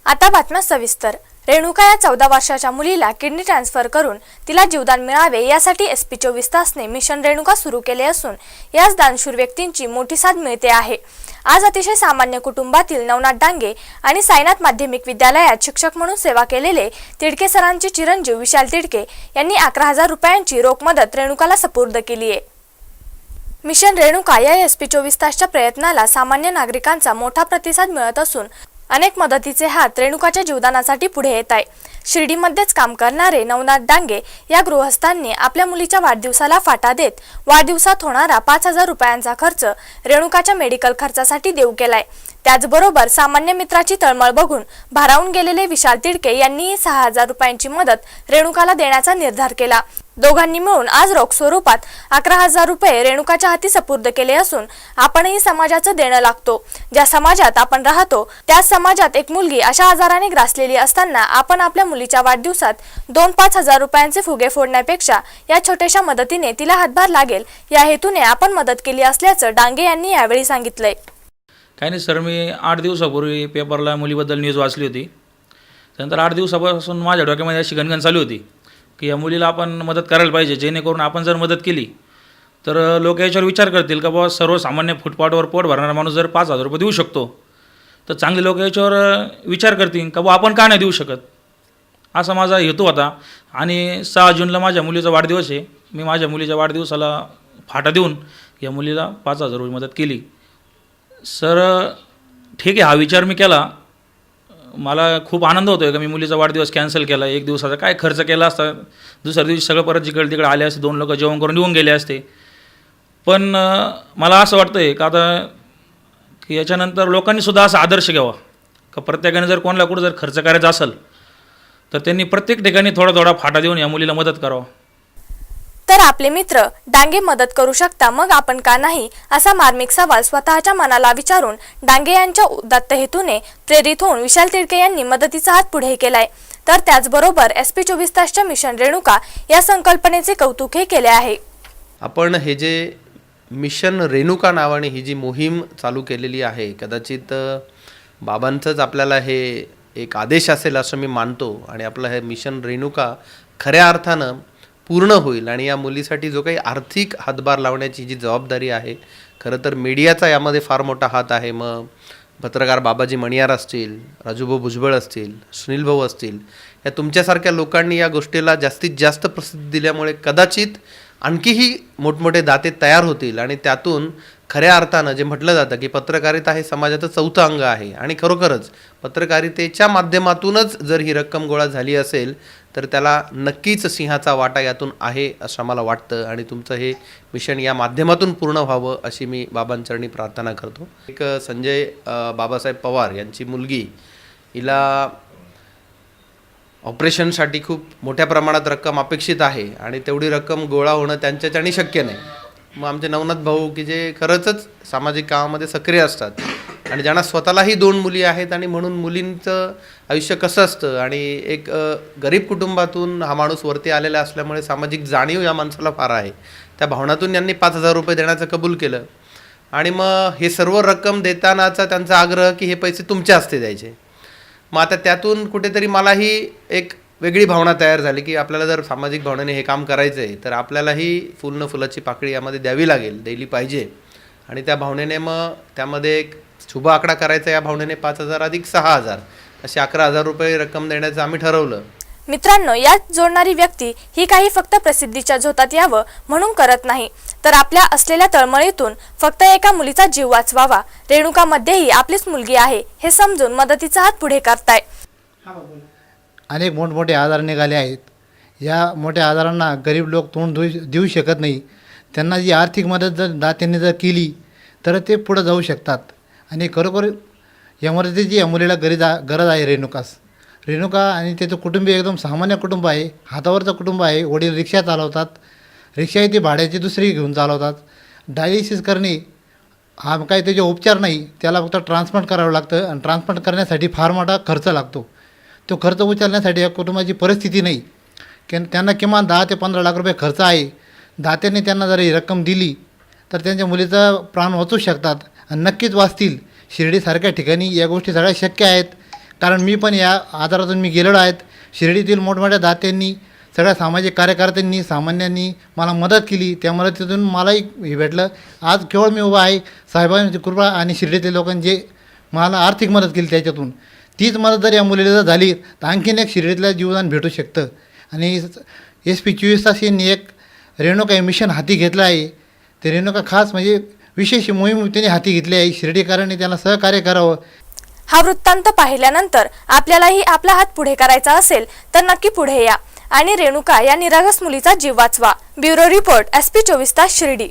आता बातम्या सविस्तर। रेणुका या 14 वर्षाच्या मुलीला किडनी ट्रान्सफर करून तिला जीवदान मिळावे यासाठी SP24 तासने मिशन रेणुका सुरू केले असून यास दानशूर व्यक्तींची मोठी साथ मिळते आहे। आज अतिशय सामान्य कुटुंबातील नवनाथ डांगे आणि साईनाथ माध्यमिक विद्यालयात शिक्षक म्हणून सेवा केलेले तिडके सरांचे चिरंजीव विशाल तिडके यांनी 11,000 रुपयांची रोख मदत रेणुकाला सुपूर्द केली आहे। मिशन रेणुका या SP24 तासच्या प्रयत्नाला सामान्य नागरिकांचा मोठा प्रतिसाद मिळत असून अनेक मदतीचे हात रेणुकाच्या जीवदानासाठी पुढे येत आहे। शिर्डीमध्येच काम करणारे नवनाथ डांगे या गृहस्थांनी आपल्या मुलीच्या वाढदिवसाला फाटा देत वाढदिवसात होणारा 5,000 रुपयांचा खर्च रेणुकाच्या मेडिकल खर्चासाठी देऊ केलाय। त्याचबरोबर सामान्य मित्राची तळमळ बघून भारावून गेलेले विशाल तिडके यांनी 6,000 रुपयांची मदत रेणुकाला देण्याचा निर्धार केला। दोघांनी मिळून आज रोख स्वरूपात 11,000 रुपये रेणुकाच्या हाती सुपूर्द केले असून आपणही समाजाचं देणं लागतो। ज्या समाजात आपण राहतो त्याच समाजात एक मुलगी अशा आजाराने ग्रासलेली असताना आपण आपल्या मुलीच्या वाढदिवसात 2-5 हजार रुपयांचे फुगे फोडण्यापेक्षा या छोट्याशा मदतीने तिला हातभार लागेल या हेतूने आपण मदत केली असल्याचं डांगे यांनी यावेळी सांगितलंय। काही नाही सर, मी 8 दिवसापूर्वी पेपरला मुलीबद्दल न्यूज वाचली होती। त्यानंतर 8 दिवसापासून माझ्या डोक्यामध्ये अशी गणगण चालू होती की या मुलीला आपण मदत करायला पाहिजे, जेणेकरून आपण जर मदत केली तर लोक याच्यावर विचार करतील का बाबा सर्वसामान्य फुटपाथवर पोट भरणारा माणूस जर 5,000 रुपये देऊ शकतो तर चांगले लोक याच्यावर विचार करतील का बाबा आपण का नाही देऊ शकत, असा माझा हेतू होता। आणि 6 जूनला माझ्या मुलीचा वाढदिवस आहे। मी माझ्या मुलीच्या वाढदिवसाला फाटा देऊन या मुलीला 5,000 रुपये मदत केली। सर ठीक आहे, हा विचार मी केला, मला खूप आनंद होतो आहे का मी मुलीचा वाढदिवस कॅन्सल केला। 1 दिवसाचा काय खर्च केला असता, दुसऱ्या दिवशी सगळं परत जिकडे तिकडे आले असते, 2 लोक जेवण करून निघून गेले असते। पण मला असं वाटतं आहे का आता की याच्यानंतर लोकांनीसुद्धा असा आदर्श घ्यावा का प्रत्येकाने जर कोणाला कुठं जर खर्च करायचा असेल तर त्यांनी प्रत्येक ठिकाणी थोडा थोडा फाटा देऊन या मुलीला मदत करावा। तर आपले मित्र डांगे मदत करू शकता, मग आपण का नाही, असा मार्मिक सवाल स्वतःच्या मनाला विचारून डांगे यांच्या उदात्त हेतूने प्रेरित होऊन विशाल तिडके यांनी मदतीचा हात पुढे केलाय। तर त्याचबरोबर SP24 तासच्या मिशन रेणुका या संकल्पनेचे कौतुकही केले आहे। आपण हे जे मिशन रेणुका नावाने ही जी मोहीम चालू केलेली आहे, कदाचित बाबांचंच आपल्याला हे एक आदेश असेल असं मी मानतो आणि आपलं हे मिशन रेणुका खऱ्या अर्थानं पूर्ण होईल। आणि या मुलीसाठी जो काही आर्थिक हातभार लावण्याची जी जबाबदारी आहे, खरं तर मीडियाचा यामध्ये फार मोठा हात आहे। मग पत्रकार बाबाजी मणियार असतील, राजूभाऊ भुजबळ असतील, सुनील भाऊ असतील, या तुमच्यासारख्या लोकांनी या गोष्टीला जास्तीत जास्त प्रसिद्धी दिल्यामुळे कदाचित आणखीही मोठमोठे दाते तयार होतील आणि त्यातून खऱ्या अर्थानं जे म्हटलं जातं की पत्रकारिता हे समाजाचं 4थं अंग आहे आणि खरोखरच पत्रकारितेच्या माध्यमातूनच जर ही रक्कम गोळा झाली असेल तर त्याला नक्कीच सिंहाचा वाटा यातून आहे असं मला वाटतं। आणि तुमचं हे मिशन या माध्यमातून पूर्ण व्हावं अशी मी बाबांचरणी प्रार्थना करतो। एक संजय बाबासाहेब पवार यांची मुलगी, हिला ऑपरेशनसाठी खूप मोठ्या प्रमाणात रक्कम अपेक्षित आहे आणि तेवढी रक्कम गोळा होणं त्यांच्याच्याने शक्य नाही। मग आमचे नवनाथ भाऊ की जे खरंच सामाजिक कामामध्ये सक्रिय असतात आणि ज्यांना स्वतःलाही 2 मुली आहेत आणि म्हणून मुलींचं आयुष्य कसं असतं आणि एक गरीब कुटुंबातून हा माणूस वरती आलेला असल्यामुळे सामाजिक जाणीव या माणसाला फार आहे। त्या भावनातून यांनी 5,000 रुपये देण्याचं कबूल केलं आणि मग हे सर्व रक्कम देतानाचा त्यांचा आग्रह की हे पैसे तुमच्या हस्ते द्यायचे। मग आता त्यातून कुठेतरी मलाही एक वेगळी भावना तयार झाली की आपल्याला जर सामाजिक भावनेने हे काम करायचं आहे तर आपल्यालाही फुल न फुलाची पाकळी यामध्ये द्यावी लागेल, द्यायली पाहिजे। आणि त्या भावनेने मग त्यामध्ये एक शुभ आकडा करायचा, या भावनेने 5,000 अधिक 6,000 असे 11,000 रुपये रक्कम देण्याचं आम्ही ठरवलं। मित्रांनो, यात जोडणारी व्यक्ती ही काही फक्त प्रसिद्धीच्या झोतात यावं म्हणून करत नाही, तर आपल्या असलेल्या तळमळीतून फक्त एका मुलीचा जीव वाचवावा, रेणुकामध्येही आपलीच मुलगी आहे हे समजून मदतीचा हात पुढे करताय। अनेक मोठमोठे आजार निघाले आहेत। या मोठ्या आजारांना गरीब लोक तोंड देऊ शकत नाही। त्यांना जी आर्थिक मदत जर दात्यांनी जर केली तर ते पुढे जाऊ शकतात। आणि खरोखर या मदतीची या मुलीला गरज आहे रेणुका आणि त्याचं कुटुंबीय एकदम सामान्य कुटुंब आहे, हातावरचं कुटुंब आहे। वडील रिक्षा चालवतात, रिक्षाही ती भाड्याची दुसरी घेऊन चालवतात। डायलिसिस करणे हा काही त्याचे उपचार नाही, त्याला फक्त ट्रान्सप्लांट करावं लागतं आणि ट्रान्सप्लांट करण्यासाठी फार मोठा खर्च लागतो। तो खर्च उचलण्यासाठी या कुटुंबाची परिस्थिती नाही की त्यांना किमान 10 ते 15 लाख रुपये खर्च आहे। दात्यांनी त्यांना जर ही रक्कम दिली तर त्यांच्या मुलीचा प्राण वाचू शकतात आणि नक्कीच वाचतील। शिर्डीसारख्या ठिकाणी या गोष्टी सगळ्या शक्य आहेत, कारण मी पण या आजारातून मी गेलेलो आहेत. शिर्डीतील मोठमोठ्या दात्यांनी, सगळ्या सामाजिक कार्यकर्त्यांनी, सामान्यांनी मला मदत केली. त्या मदतीतून मलाही हे भेटलं. आज केवळ मी उभा आहे साहेबांची कृपा आणि शिर्डीतील लोकांनी जे मला आर्थिक मदत केली त्याच्यातून. तीच मदत जर या मुलीला जर झाली तर आणखीन एक शिर्डीतलं जीवदान भेटू शकतं. आणि SP 24 तास यांनी एक रेणुका मिशन हाती घेतलं आहे. ते रेणुका खास म्हणजे विशेष मोहीम त्यांनी हाती घेतली आहे. शिर्डीकरांनी त्यांना सहकार्य करावं. हा वृत्तांत पाहिल्यानंतर आपल्यालाही आपला हात पुढे करायचा असेल तर नक्की पुढे या आणि रेणुका या निरागस मुलीचा जीव वाचवा. ब्युरो रिपोर्ट SP 24 तास शिर्डी.